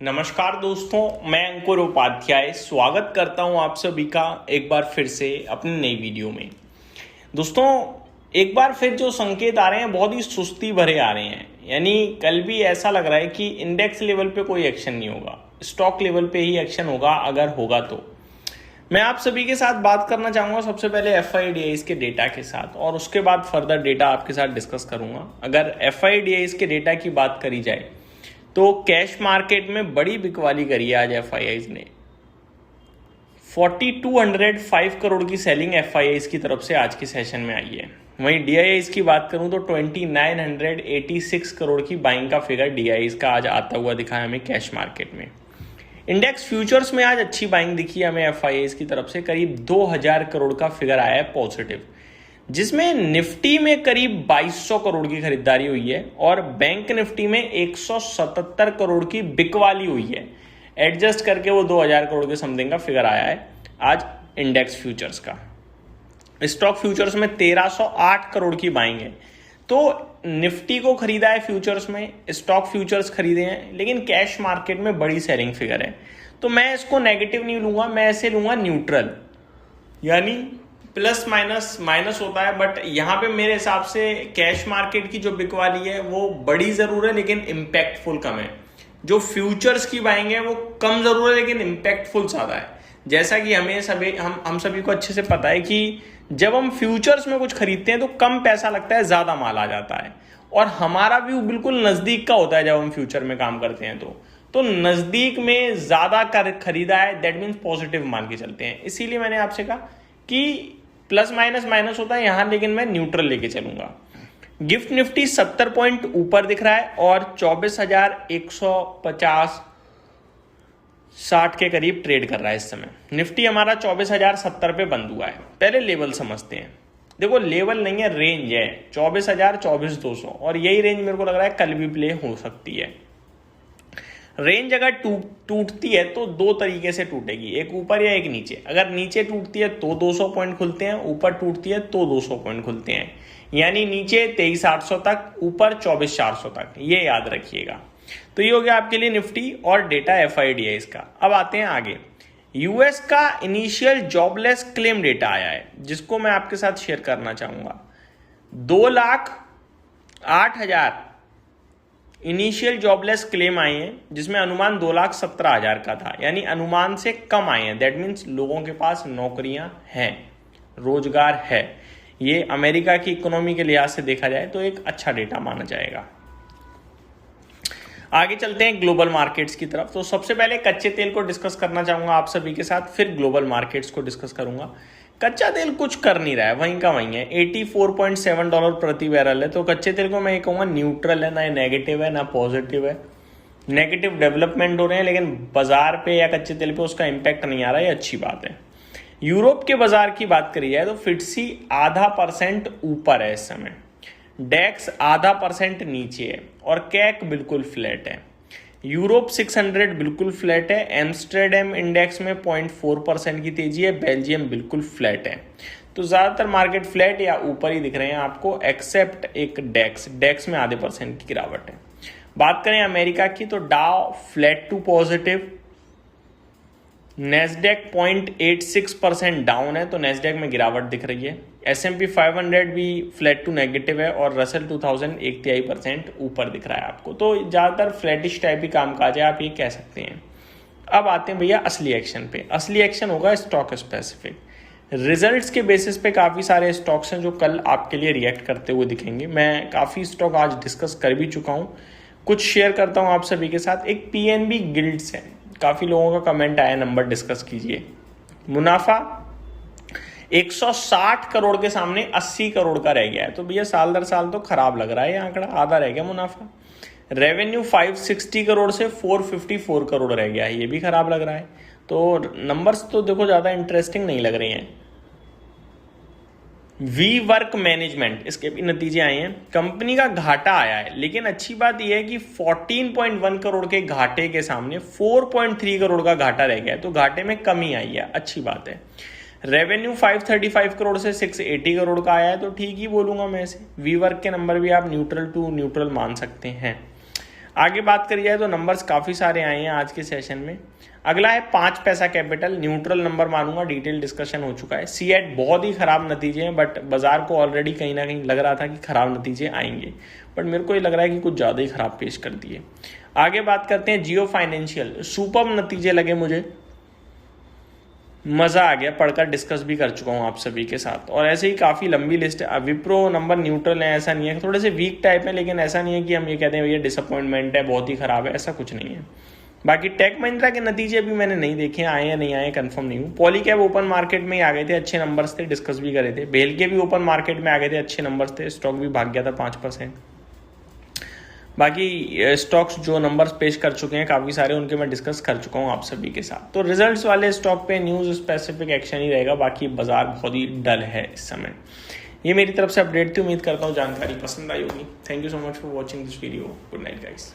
नमस्कार दोस्तों, मैं अंकुर उपाध्याय स्वागत करता हूं आप सभी का एक बार फिर से अपनी नई वीडियो में। दोस्तों, एक बार फिर जो संकेत आ रहे हैं बहुत ही सुस्ती भरे आ रहे हैं। यानी कल भी ऐसा लग रहा है कि इंडेक्स लेवल पे कोई एक्शन नहीं होगा, स्टॉक लेवल पे ही एक्शन होगा, अगर होगा तो। मैं आप सभी के साथ बात करना चाहूँगा सबसे पहले FIDIs के डेटा के साथ, और उसके बाद फर्दर डेटा आपके साथ डिस्कस करूँगा। अगर FIDIs के डेटा की बात करी जाए तो कैश मार्केट में बड़ी बिकवाली करी है आज FIIs ने। 4205 करोड़ की सेलिंग FIIs की तरफ से आज के सेशन में आई है। वहीं DIIs की बात करूं तो 2986 करोड़ की बाइंग का फिगर DIIs का आज आता हुआ दिखा है हमें कैश मार्केट में। इंडेक्स फ्यूचर्स में आज अच्छी बाइंग दिखी है हमें FIIs की तरफ से, करीब 2000 करोड़ का फिगर आया है पॉजिटिव, जिसमें निफ्टी में करीब 2200 करोड़ की खरीदारी हुई है और बैंक निफ्टी में 177 करोड़ की बिकवाली हुई है। एडजस्ट करके वो 2000 करोड़ के समथिंग का फिगर आया है आज इंडेक्स फ्यूचर्स का। स्टॉक फ्यूचर्स में 1308 करोड़ की बाइंग है। तो निफ्टी को खरीदा है फ्यूचर्स में, स्टॉक फ्यूचर्स खरीदे हैं, लेकिन कैश मार्केट में बड़ी सेलिंग फिगर है। तो मैं इसको नेगेटिव नहीं लूंगा, मैं ऐसे लूंगा न्यूट्रल, यानी प्लस माइनस माइनस होता है। बट यहाँ पे मेरे हिसाब से कैश मार्केट की जो बिकवाली है वो बड़ी जरूर है लेकिन इम्पैक्टफुल कम है। जो फ्यूचर्स की बाइंग है वो कम जरूर है लेकिन इम्पैक्टफुल ज्यादा है। जैसा कि हमें सभी हम सभी को अच्छे से पता है कि जब हम फ्यूचर्स में कुछ खरीदते हैं तो कम पैसा लगता है, ज्यादा माल आ जाता है, और हमारा व्यू बिल्कुल नजदीक का होता है जब हम फ्यूचर में काम करते हैं। तो नजदीक में ज्यादा खरीदा है, दैट मीन्स पॉजिटिव मान के चलते हैं। इसीलिए मैंने आपसे कहा कि प्लस माइनस माइनस होता है यहां, लेकिन मैं न्यूट्रल लेके चलूंगा। गिफ्ट निफ्टी 70 पॉइंट ऊपर दिख रहा है और 24,150-60 के करीब ट्रेड कर रहा है इस समय। निफ्टी हमारा 24,070 पे बंद हुआ है। पहले लेवल समझते हैं। देखो, लेवल नहीं है, रेंज है 24,000 24,200, और यही रेंज मेरे को लग रहा है कल भी प्ले हो सकती है। रेंज अगर टूटती है तो दो तरीके से टूटेगी, एक ऊपर या एक नीचे। अगर नीचे टूटती है तो 200 पॉइंट खुलते हैं, ऊपर टूटती है तो 200 पॉइंट खुलते हैं। यानी नीचे 23,800 तक, ऊपर 24,400 तक, ये याद रखिएगा। तो ये हो गया आपके लिए निफ्टी और डेटा FIDIs का। अब आते हैं आगे। यूएस का इनिशियल जॉबलेस क्लेम डेटा आया है, जिसको मैं आपके साथ शेयर करना चाहूंगा। 2,08,000 इनिशियल जॉबलेस क्लेम आए हैं, जिसमें अनुमान 2,17,000 का था, यानी अनुमान से कम आए हैं। दैट मीन्स लोगों के पास नौकरियां हैं, रोजगार है। ये अमेरिका की इकोनॉमी के लिहाज से देखा जाए तो एक अच्छा डेटा माना जाएगा। आगे चलते हैं ग्लोबल मार्केट्स की तरफ। तो सबसे पहले कच्चे तेल को डिस्कस करना चाहूंगा आप सभी के साथ, फिर ग्लोबल मार्केट्स को डिस्कस करूंगा। कच्चा तेल कुछ कर नहीं रहा है, वहीं का वहीं है। $84.7 प्रति बैरल है। तो कच्चे तेल को मैं ये कहूँगा न्यूट्रल है, ना नेगेटिव है ना पॉजिटिव है। नेगेटिव डेवलपमेंट हो रहे हैं लेकिन बाजार पे या कच्चे तेल पे उसका इंपैक्ट नहीं आ रहा है, ये अच्छी बात है। यूरोप के बाजार की बात करी जाए तो FTSE 0.5% ऊपर है इस समय, डेक्स 0.5% नीचे है, और कैक बिल्कुल फ्लैट है। यूरोप 600 बिल्कुल फ्लैट है। एम्स्टर्डम इंडेक्स में 0.4% की तेजी है। बेल्जियम बिल्कुल फ्लैट है। तो ज्यादातर मार्केट फ्लैट या ऊपर ही दिख रहे हैं आपको, एक्सेप्ट एक डेक्स में 0.5% की गिरावट है। बात करें अमेरिका की तो Dow flat to positive, Nasdaq 0.86% down है, तो नेस्डेक में गिरावट दिख रही है। S&P 500 भी फ्लैट टू नेगेटिव है, और रसल 2000 1/3% ऊपर दिख रहा है आपको। तो ज़्यादातर फ्लैटिश टाइप ही कामकाज है, आप ये कह सकते हैं। अब आते हैं भैया असली एक्शन पे। असली एक्शन होगा स्टॉक स्पेसिफिक। रिजल्ट्स के बेसिस पे काफ़ी सारे स्टॉक्स हैं जो कल आपके लिए रिएक्ट करते हुए दिखेंगे। मैं काफ़ी स्टॉक आज डिस्कस कर भी चुका हूँ, कुछ शेयर करता हूँ आप सभी के साथ। एक PNB गिल्ड्स है, काफ़ी लोगों का कमेंट आया, नंबर डिस्कस कीजिए। मुनाफा 160 करोड़ के सामने 80 करोड़ का रह गया है। तो भैया साल दर साल तो खराब लग रहा है, ये आंकड़ा आधा रह गया मुनाफा। रेवेन्यू 560 करोड़ से 454 करोड़ रह गया है, ये भी खराब लग रहा है। तो नंबर्स तो देखो ज़्यादा इंटरेस्टिंग नहीं लग रहे हैं। वी वर्क मैनेजमेंट, इसके भी नतीजे आए हैं। कंपनी का घाटा आया है, लेकिन अच्छी बात यह है कि 14.1 करोड़ के घाटे के सामने 4.3 करोड़ का घाटा रह गया है, तो घाटे में कमी आई है, अच्छी बात है। रेवेन्यू 535 करोड़ से 680 करोड़ का आया है, तो ठीक ही बोलूंगा मैं इसे। वी वर्क के नंबर भी आप न्यूट्रल टू न्यूट्रल मान सकते हैं। आगे बात करी जाए तो नंबर्स काफ़ी सारे आए हैं आज के सेशन में। अगला है 5 पैसा कैपिटल, न्यूट्रल नंबर मानूंगा, डिटेल डिस्कशन हो चुका है। सीएट बहुत ही खराब नतीजे हैं, बट बाजार को ऑलरेडी कहीं ना कहीं लग रहा था कि खराब नतीजे आएंगे, बट मेरे को ये लग रहा है कि कुछ ज़्यादा ही खराब पेश कर दिए। आगे बात करते हैं जियो फाइनेंशियल, सुपर नतीजे लगे मुझे, मज़ा आ गया, पढ़कर डिस्कस भी कर चुका हूँ आप सभी के साथ। और ऐसे ही काफ़ी लंबी लिस्ट है। विप्रो नंबर न्यूट्रल है, ऐसा नहीं है, थोड़े से वीक टाइप है, लेकिन ऐसा नहीं है कि हम ये कहते हैं भैया डिसअपॉइंटमेंट है, बहुत ही खराब है, ऐसा कुछ नहीं है। बाकी टेक महिंद्रा के नतीजे भी मैंने नहीं देखे, आए या नहीं आए कंफर्म नहीं हूँ। पॉलीकैब ओपन मार्केट में ही आ गए थे, अच्छे नंबर्स थे, डिस्कस भी करे थे। बेल के भी ओपन मार्केट में आ गए थे, अच्छे नंबर्स थे, स्टॉक भी भाग गया था 5%। बाकी स्टॉक्स जो नंबर्स पेश कर चुके हैं काफ़ी सारे, उनके मैं डिस्कस कर चुका हूँ आप सभी के साथ। तो रिजल्ट्स वाले स्टॉक पे न्यूज़ स्पेसिफिक एक्शन ही रहेगा, बाकी बाजार बहुत ही डल है इस समय। ये मेरी तरफ से अपडेट थी, उम्मीद करता हूँ जानकारी पसंद आई होगी। Thank you so much for watching this video. Good night guys.